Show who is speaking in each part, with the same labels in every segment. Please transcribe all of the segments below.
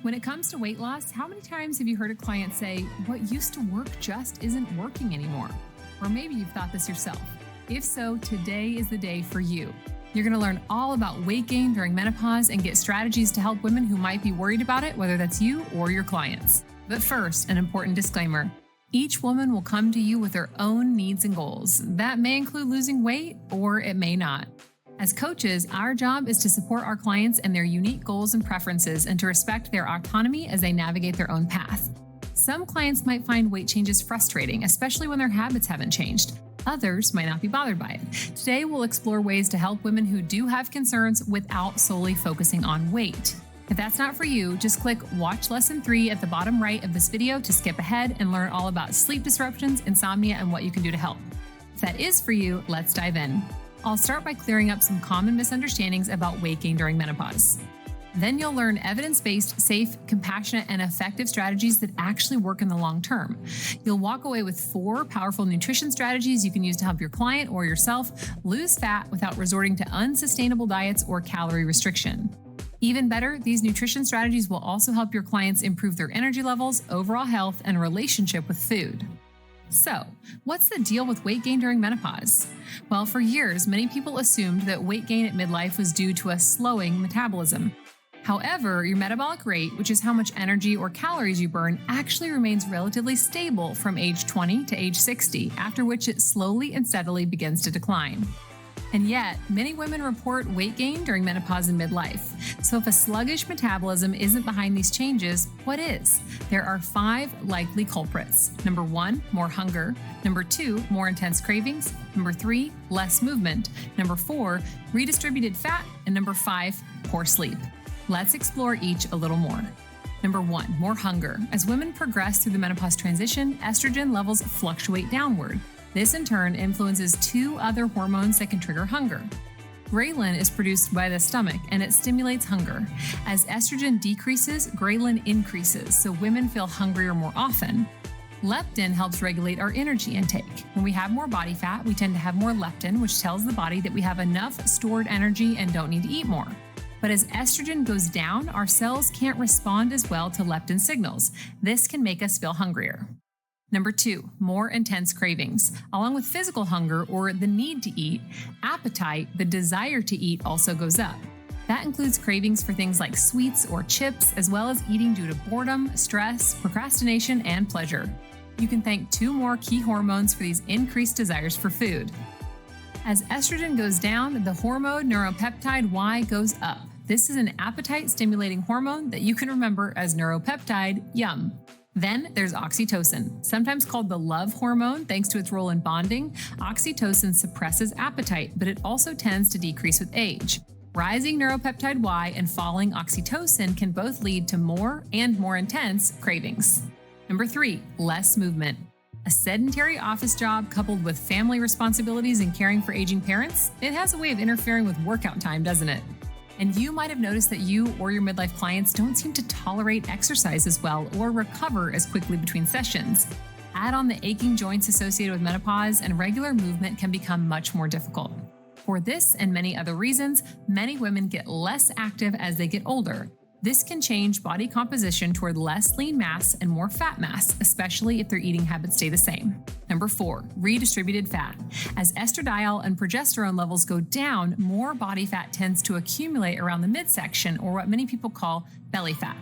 Speaker 1: When it comes to weight loss, how many times have you heard a client say, "What used to work just isn't working anymore"? Or maybe you've thought this yourself. If so, today is the day for you. You're going to learn all about weight gain during menopause and get strategies to help women who might be worried about it, whether that's you or your clients. But first, an important disclaimer. Each woman will come to you with her own needs and goals. That may include losing weight, or it may not. As coaches, our job is to support our clients and their unique goals and preferences and to respect their autonomy as they navigate their own path. Some clients might find weight changes frustrating, especially when their habits haven't changed. Others might not be bothered by it. Today, we'll explore ways to help women who do have concerns without solely focusing on weight. If that's not for you, just click Watch Lesson 3 at the bottom right of this video to skip ahead and learn all about sleep disruptions, insomnia, and what you can do to help. If that is for you, let's dive in. I'll start by clearing up some common misunderstandings about weight gain during menopause. Then you'll learn evidence-based, safe, compassionate, and effective strategies that actually work in the long term. You'll walk away with 4 powerful nutrition strategies you can use to help your client or yourself lose fat without resorting to unsustainable diets or calorie restriction. Even better, these nutrition strategies will also help your clients improve their energy levels, overall health, and relationship with food. So, what's the deal with weight gain during menopause? Well, for years, many people assumed that weight gain at midlife was due to a slowing metabolism. However, your metabolic rate, which is how much energy or calories you burn, actually remains relatively stable from age 20 to age 60, after which it slowly and steadily begins to decline. And yet, many women report weight gain during menopause and midlife. So if a sluggish metabolism isn't behind these changes, what is? There are 5 likely culprits. Number 1, more hunger. Number 2, more intense cravings. Number 3, less movement. Number 4, redistributed fat. And number 5, poor sleep. Let's explore each a little more. Number 1, more hunger. As women progress through the menopause transition, estrogen levels fluctuate downward. This in turn influences 2 other hormones that can trigger hunger. Ghrelin is produced by the stomach and it stimulates hunger. As estrogen decreases, ghrelin increases, so women feel hungrier more often. Leptin helps regulate our energy intake. When we have more body fat, we tend to have more leptin, which tells the body that we have enough stored energy and don't need to eat more. But as estrogen goes down, our cells can't respond as well to leptin signals. This can make us feel hungrier. Number 2, more intense cravings. Along with physical hunger or the need to eat, appetite, the desire to eat, also goes up. That includes cravings for things like sweets or chips, as well as eating due to boredom, stress, procrastination, and pleasure. You can thank 2 more key hormones for these increased desires for food. As estrogen goes down, the hormone neuropeptide Y goes up. This is an appetite-stimulating hormone that you can remember as neuropeptide, yum. Then there's oxytocin, sometimes called the love hormone thanks to its role in bonding. Oxytocin suppresses appetite, but it also tends to decrease with age. Rising neuropeptide Y and falling oxytocin can both lead to more and more intense cravings. Number 3, less movement. A sedentary office job coupled with family responsibilities and caring for aging parents, it has a way of interfering with workout time, doesn't it? And you might have noticed that you or your midlife clients don't seem to tolerate exercise as well or recover as quickly between sessions. Add on the aching joints associated with menopause, and regular movement can become much more difficult. For this and many other reasons, many women get less active as they get older. This can change body composition toward less lean mass and more fat mass, especially if their eating habits stay the same. Number 4, redistributed fat. As estradiol and progesterone levels go down, more body fat tends to accumulate around the midsection, or what many people call belly fat.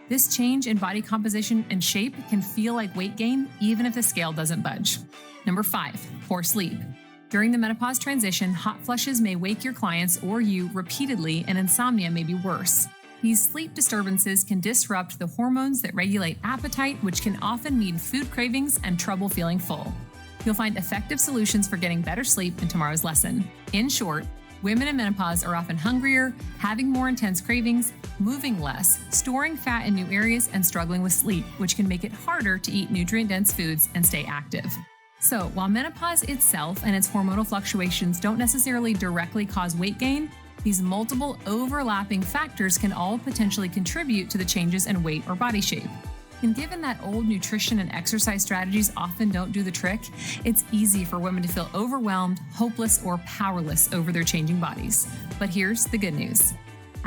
Speaker 1: This change in body composition and shape can feel like weight gain, even if the scale doesn't budge. Number 5, poor sleep. During the menopause transition, hot flushes may wake your clients or you repeatedly, and insomnia may be worse. These sleep disturbances can disrupt the hormones that regulate appetite, which can often mean food cravings and trouble feeling full. You'll find effective solutions for getting better sleep in tomorrow's lesson. In short, women in menopause are often hungrier, having more intense cravings, moving less, storing fat in new areas, and struggling with sleep, which can make it harder to eat nutrient-dense foods and stay active. So, while menopause itself and its hormonal fluctuations don't necessarily directly cause weight gain, these multiple overlapping factors can all potentially contribute to the changes in weight or body shape. And given that old nutrition and exercise strategies often don't do the trick, it's easy for women to feel overwhelmed, hopeless, or powerless over their changing bodies. But here's the good news.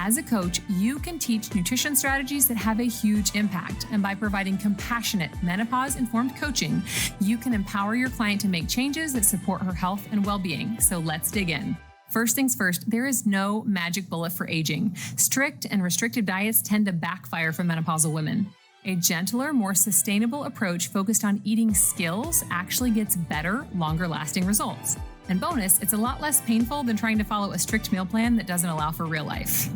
Speaker 1: As a coach, you can teach nutrition strategies that have a huge impact. And by providing compassionate, menopause-informed coaching, you can empower your client to make changes that support her health and well-being. So let's dig in. First things first, there is no magic bullet for aging. Strict and restrictive diets tend to backfire for menopausal women. A gentler, more sustainable approach focused on eating skills actually gets better, longer-lasting results. And bonus, it's a lot less painful than trying to follow a strict meal plan that doesn't allow for real life.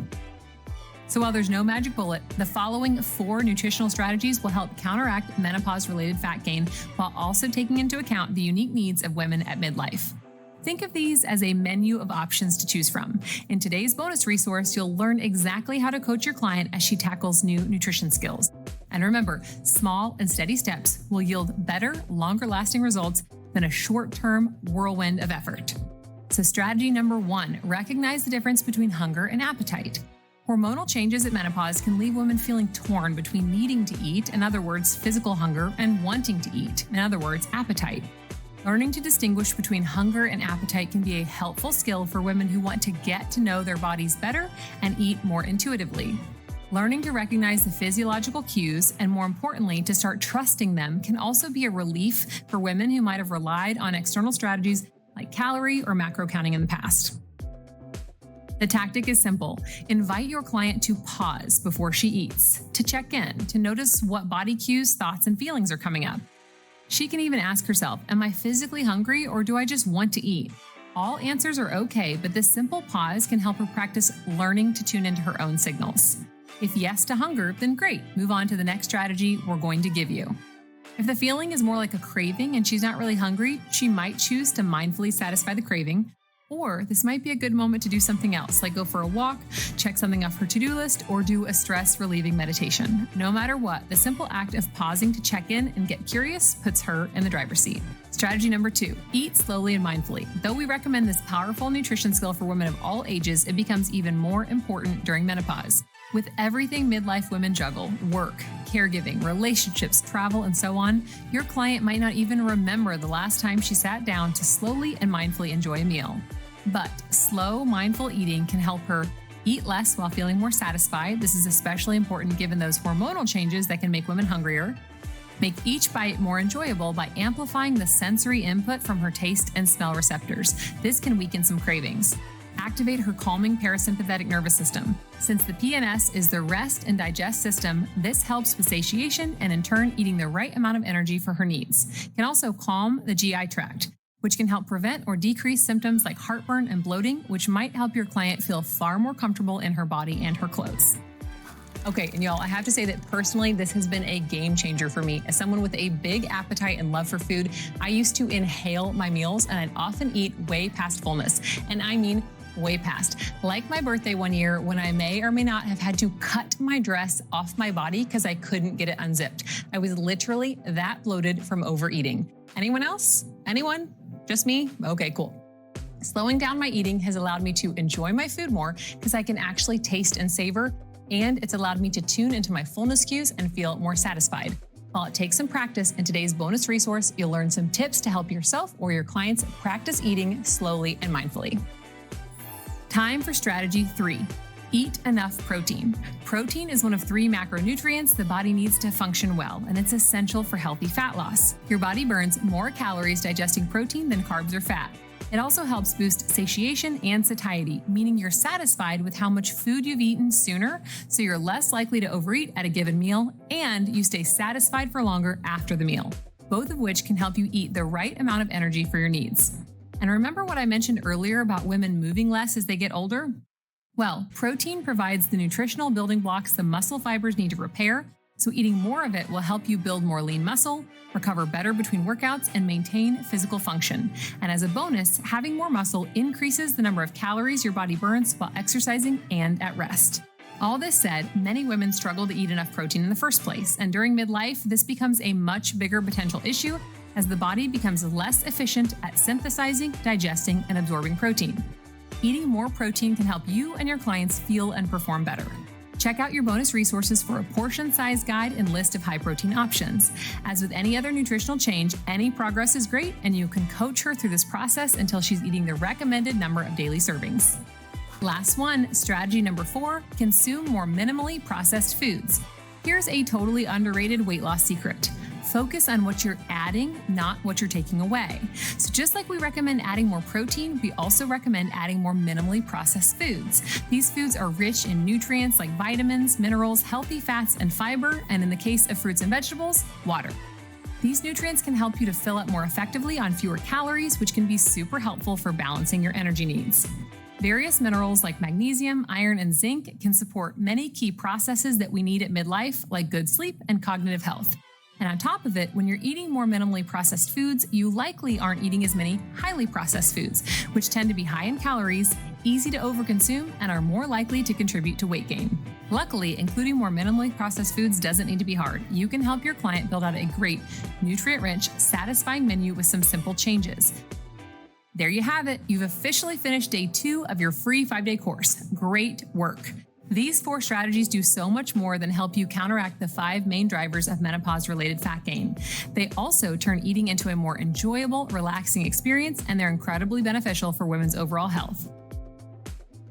Speaker 1: So while there's no magic bullet, the following 4 nutritional strategies will help counteract menopause-related fat gain while also taking into account the unique needs of women at midlife. Think of these as a menu of options to choose from. In today's bonus resource, you'll learn exactly how to coach your client as she tackles new nutrition skills. And remember, small and steady steps will yield better, longer-lasting results than a short-term whirlwind of effort. So strategy number 1, recognize the difference between hunger and appetite. Hormonal changes at menopause can leave women feeling torn between needing to eat, in other words, physical hunger, and wanting to eat, in other words, appetite. Learning to distinguish between hunger and appetite can be a helpful skill for women who want to get to know their bodies better and eat more intuitively. Learning to recognize the physiological cues and, more importantly, to start trusting them can also be a relief for women who might have relied on external strategies like calorie or macro counting in the past. The tactic is simple. Invite your client to pause before she eats, to check in, to notice what body cues, thoughts, and feelings are coming up. She can even ask herself, am I physically hungry or do I just want to eat? All answers are okay, but this simple pause can help her practice learning to tune into her own signals. If yes to hunger, then great, move on to the next strategy we're going to give you. If the feeling is more like a craving and she's not really hungry, she might choose to mindfully satisfy the craving. Or this might be a good moment to do something else, like go for a walk, check something off her to-do list, or do a stress-relieving meditation. No matter what, the simple act of pausing to check in and get curious puts her in the driver's seat. Strategy number 2, eat slowly and mindfully. Though we recommend this powerful nutrition skill for women of all ages, it becomes even more important during menopause. With everything midlife women juggle, work, caregiving, relationships, travel, and so on, your client might not even remember the last time she sat down to slowly and mindfully enjoy a meal. But slow, mindful eating can help her eat less while feeling more satisfied. This is especially important given those hormonal changes that can make women hungrier. Make each bite more enjoyable by amplifying the sensory input from her taste and smell receptors. This can weaken some cravings. Activate her calming parasympathetic nervous system. Since the PNS is the rest and digest system, this helps with satiation and in turn eating the right amount of energy for her needs. It can also calm the GI tract, which can help prevent or decrease symptoms like heartburn and bloating, which might help your client feel far more comfortable in her body and her clothes. Okay, and y'all, I have to say that personally, this has been a game changer for me. As someone with a big appetite and love for food, I used to inhale my meals and I'd often eat way past fullness. And I mean, way past. Like my birthday one year when I may or may not have had to cut my dress off my body because I couldn't get it unzipped. I was literally that bloated from overeating. Anyone else? Anyone? Just me? Okay, cool. Slowing down my eating has allowed me to enjoy my food more because I can actually taste and savor, and it's allowed me to tune into my fullness cues and feel more satisfied. While it takes some practice, in today's bonus resource, you'll learn some tips to help yourself or your clients practice eating slowly and mindfully. Time for strategy 3. Eat enough protein. Protein is one of 3 macronutrients the body needs to function well, and it's essential for healthy fat loss. Your body burns more calories digesting protein than carbs or fat. It also helps boost satiation and satiety, meaning you're satisfied with how much food you've eaten sooner, so you're less likely to overeat at a given meal, and you stay satisfied for longer after the meal, both of which can help you eat the right amount of energy for your needs. And remember what I mentioned earlier about women moving less as they get older? Well, protein provides the nutritional building blocks the muscle fibers need to repair, so eating more of it will help you build more lean muscle, recover better between workouts, and maintain physical function. And as a bonus, having more muscle increases the number of calories your body burns while exercising and at rest. All this said, many women struggle to eat enough protein in the first place, and during midlife, this becomes a much bigger potential issue as the body becomes less efficient at synthesizing, digesting, and absorbing protein. Eating more protein can help you and your clients feel and perform better. Check out your bonus resources for a portion size guide and list of high protein options. As with any other nutritional change, any progress is great, and you can coach her through this process until she's eating the recommended number of daily servings. Last one, strategy number 4, consume more minimally processed foods. Here's a totally underrated weight loss secret. Focus on what you're adding, not what you're taking away. So just like we recommend adding more protein, we also recommend adding more minimally processed foods. These foods are rich in nutrients like vitamins, minerals, healthy fats, and fiber, and in the case of fruits and vegetables, water. These nutrients can help you to fill up more effectively on fewer calories, which can be super helpful for balancing your energy needs. Various minerals like magnesium, iron, and zinc can support many key processes that we need at midlife, like good sleep and cognitive health. And on top of it, when you're eating more minimally processed foods, you likely aren't eating as many highly processed foods, which tend to be high in calories, easy to overconsume, and are more likely to contribute to weight gain. Luckily, including more minimally processed foods doesn't need to be hard. You can help your client build out a great, nutrient-rich, satisfying menu with some simple changes. There you have it. You've officially finished day 2 of your free 5-day course. Great work. These 4 strategies do so much more than help you counteract the 5 main drivers of menopause-related fat gain. They also turn eating into a more enjoyable, relaxing experience, and they're incredibly beneficial for women's overall health.